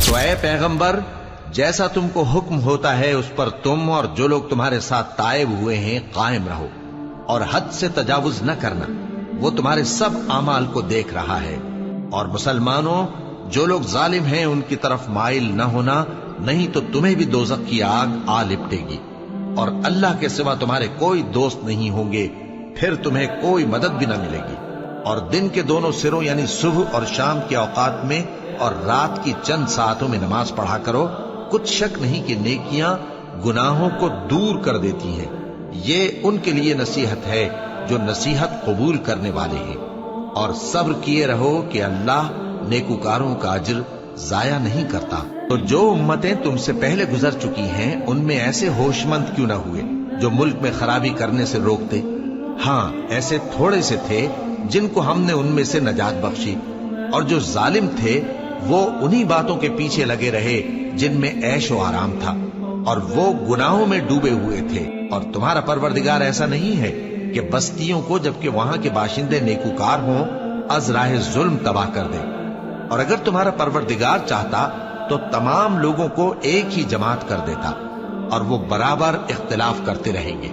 تو اے پیغمبر، جیسا تم کو حکم ہوتا ہے اس پر تم اور جو لوگ تمہارے ساتھ تائب ہوئے ہیں قائم رہو، اور حد سے تجاوز نہ کرنا، وہ تمہارے سب اعمال کو دیکھ رہا ہے۔ اور مسلمانوں، جو لوگ ظالم ہیں ان کی طرف مائل نہ ہونا، نہیں تو تمہیں بھی دوزخ کی آگ آ لپٹے گی، اور اللہ کے سوا تمہارے کوئی دوست نہیں ہوں گے، پھر تمہیں کوئی مدد بھی نہ ملے گی۔ اور دن کے دونوں سروں یعنی صبح اور شام کے اوقات میں اور رات کی چند ساعتوں میں نماز پڑھا کرو، کچھ شک نہیں کہ نیکیاں گناہوں کو دور کر دیتی ہیں۔ یہ ان کے لیے نصیحت ہے جو نصیحت قبول کرنے والے ہیں۔ اور صبر کیے رہو کہ اللہ نیکوکاروں کا اجر ضائع نہیں کرتا۔ تو جو امتیں تم سے پہلے گزر چکی ہیں ان میں ایسے ہوش مند کیوں نہ ہوئے جو ملک میں خرابی کرنے سے روکتے؟ ہاں، ایسے تھوڑے سے تھے جن کو ہم نے ان میں سے نجات بخشی، اور جو ظالم تھے وہ انہی باتوں کے پیچھے لگے رہے جن میں عیش و آرام تھا، اور وہ گناہوں میں ڈوبے ہوئے تھے۔ اور تمہارا پروردگار ایسا نہیں ہے کہ بستیوں کو جبکہ وہاں کے باشندے نیکوکار ہوں از راہ ظلم تباہ کر دے۔ اور اگر تمہارا پروردگار چاہتا تو تمام لوگوں کو ایک ہی جماعت کر دیتا، اور وہ برابر اختلاف کرتے رہیں گے۔